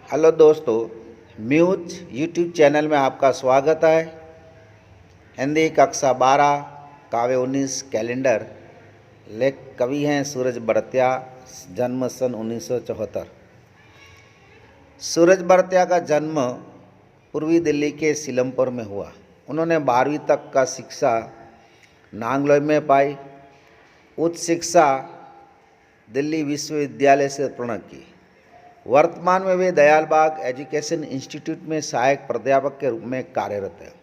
Hello दोस्तों, muse YouTube channel में आपका स्वागत है। हिंदी कक्षा 12 काव्य 19 कैलेंडर। लेख कवि हैं सूरज बड़त्या। जन्म सन 1974। सूरज बड़त्या का जन्म पूर्वी दिल्ली के सीलमपुर में हुआ। उन्होंने 12वीं तक का शिक्षा नांगलोई में पाई। उच्च शिक्षा दिल्ली विश्वविद्यालय से पूर्ण की। वर्तमान में वे दयालबाग एजुकेशन इंस्टीट्यूट में सहायक प्राध्यापक के रूप में कार्यरत हैं।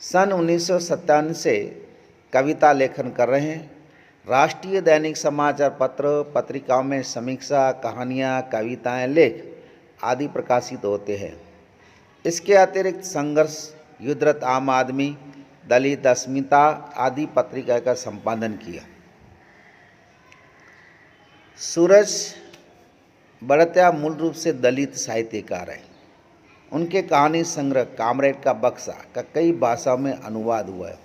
सन 1957 से कविता लेखन कर रहे हैं। राष्ट्रीय दैनिक समाचार पत्र पत्रिकाओं में समीक्षा, कहानियाँ, कविताएं, लेख आदि प्रकाशित होते हैं। इसके अतिरिक्त संघर्ष, युद्धरत आम आदमी, दलित अस्मिता आदि पत्रिका का संपादन किया। सूरज बड़त्या मूल रूप से दलित साहित्यकार हैं। उनके कहानी संग्रह कामरेड का बक्सा का कई भाषाओं में अनुवाद हुआ है।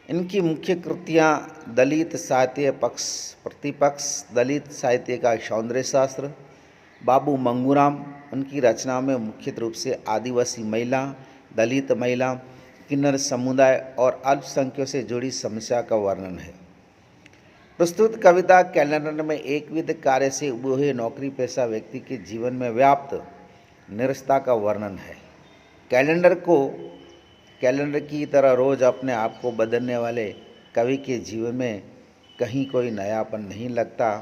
इनकी मुख्य कृतियाँ दलित साहित्य पक्ष प्रतिपक्ष, दलित साहित्य का सौंदर्य शास्त्र, बाबू मंगूराम। उनकी रचनाओं में मुख्य रूप से आदिवासी महिला, दलित महिला, किन्नर समुदाय और अल्पसंख्यकों से जुड़ी समस्या का वर्णन है। प्रस्तुत कविता कैलेंडर में एक विध कार्य से उबे हुए नौकरी पेशा व्यक्ति के जीवन में व्याप्त निरस्ता का वर्णन है। कैलेंडर की तरह रोज अपने आप को बदलने वाले कवि के जीवन में कहीं कोई नयापन नहीं लगता।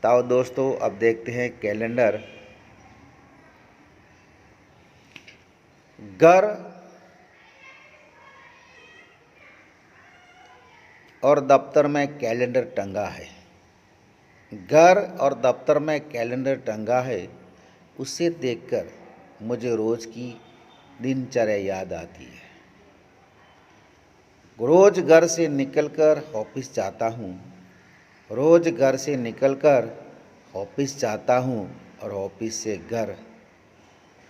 तो दोस्तों, अब देखते हैं कैलेंडर। घर और दफ्तर में कैलेंडर टंगा है। घर और दफ्तर में कैलेंडर टंगा है। उसे देखकर मुझे रोज की दिनचर्या याद आती है। रोज घर से निकलकर ऑफिस जाता हूँ। रोज घर से निकलकर ऑफिस जाता हूँ और ऑफिस से घर।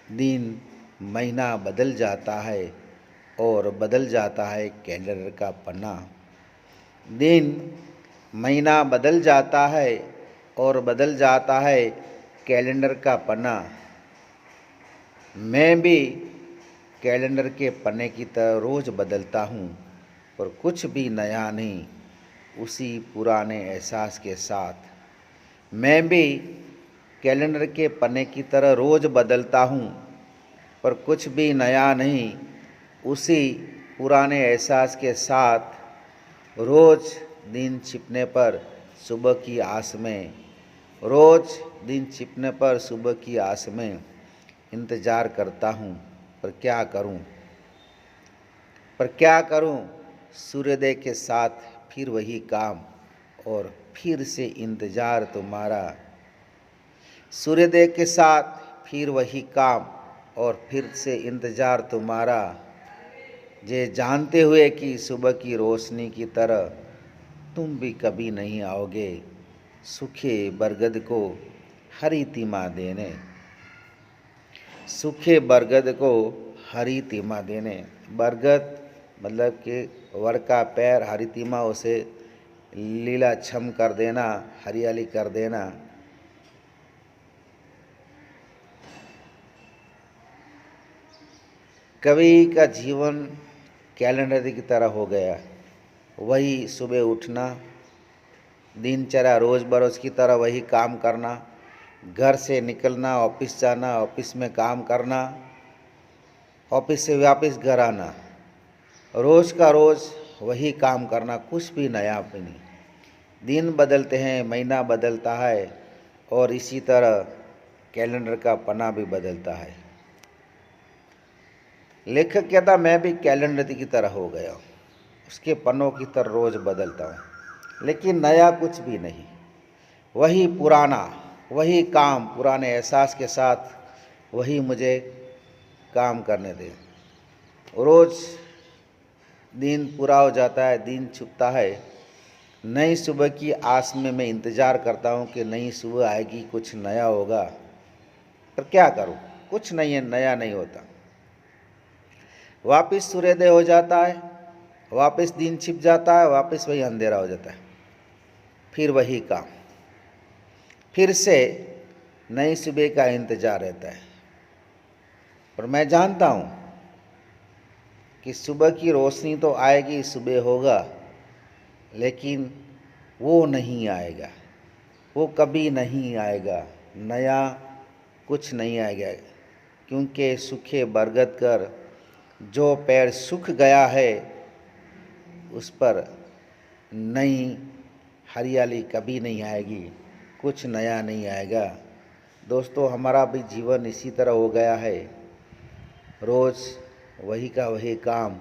दिन महीना बदल जाता है और बदल जाता है कैलेंडर का पन्ना। दिन महीना बदल जाता है और बदल जाता है कैलेंडर का पन्ना। मैं भी कैलेंडर के पन्ने की तरह रोज़ बदलता हूँ, पर कुछ भी नया नहीं, उसी पुराने एहसास के साथ। मैं भी कैलेंडर के पन्ने की तरह रोज़ बदलता हूँ, पर कुछ भी नया नहीं, उसी पुराने एहसास के साथ। रोज़ दिन छिपने पर सुबह की आस में, रोज़ दिन छिपने पर सुबह की आस में इंतज़ार करता हूँ। पर क्या करूँ, सूर्योदय के साथ फिर वही काम और फिर से इंतज़ार तुम्हारा। सूर्योदय के साथ फिर वही काम और फिर से इंतज़ार तुम्हारा। ये जानते हुए कि सुबह की रोशनी की तरह तुम भी कभी नहीं आओगे, सूखे बरगद को हरी तीमा देने। सूखे बरगद को हरी तीमा देने। बरगद मतलब कि वर का पैर, हरी तीमा उसे लीला छम कर देना, हरियाली कर देना। कवि का जीवन कैलेंडर की तरह हो गया। वही सुबह उठना, दिनचर्या रोज़ बरोज़ की तरह वही काम करना, घर से निकलना, ऑफिस जाना, ऑफिस में काम करना, ऑफिस से वापस घर आना, रोज़ का रोज़ वही काम करना, कुछ भी नया नहीं। दिन बदलते हैं, महीना बदलता है और इसी तरह कैलेंडर का पन्ना भी बदलता है। लेखक कहता, मैं भी कैलेंडर की तरह हो गया, उसके पन्नों की तरह रोज़ बदलता हूँ, लेकिन नया कुछ भी नहीं। वही पुराना, वही काम, पुराने एहसास के साथ वही मुझे काम करने दे। रोज़ दिन पूरा हो जाता है, दिन छुपता है। नई सुबह की आस में मैं इंतज़ार करता हूँ कि नई सुबह आएगी, कुछ नया होगा। पर क्या करूँ, कुछ नहीं, नया नहीं होता। वापस सूर्योदय हो जाता है, वापस दिन छिप जाता है, वापस वही अंधेरा हो जाता है। फिर वही काम, फिर से नई सुबह का इंतज़ार रहता है। और मैं जानता हूँ कि सुबह की रोशनी तो आएगी, सुबह होगा, लेकिन वो नहीं आएगा, वो कभी नहीं आएगा, नया कुछ नहीं आएगा। क्योंकि सूखे बरगद कर जो पेड़ सूख गया है, उस पर नई हरियाली कभी नहीं आएगी, कुछ नया नहीं आएगा। दोस्तों, हमारा भी जीवन इसी तरह हो गया है, रोज़ वही का वही काम,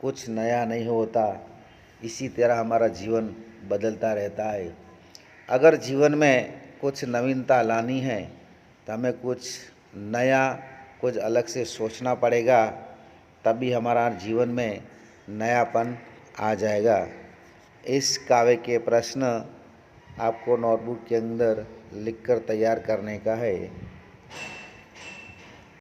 कुछ नया नहीं होता। इसी तरह हमारा जीवन बदलता रहता है। अगर जीवन में कुछ नवीनता लानी है तो हमें कुछ नया, कुछ अलग से सोचना पड़ेगा, तभी हमारा जीवन में नयापन आ जाएगा। इस काव्य के प्रश्न आपको नोटबुक के अंदर लिखकर तैयार करने का है।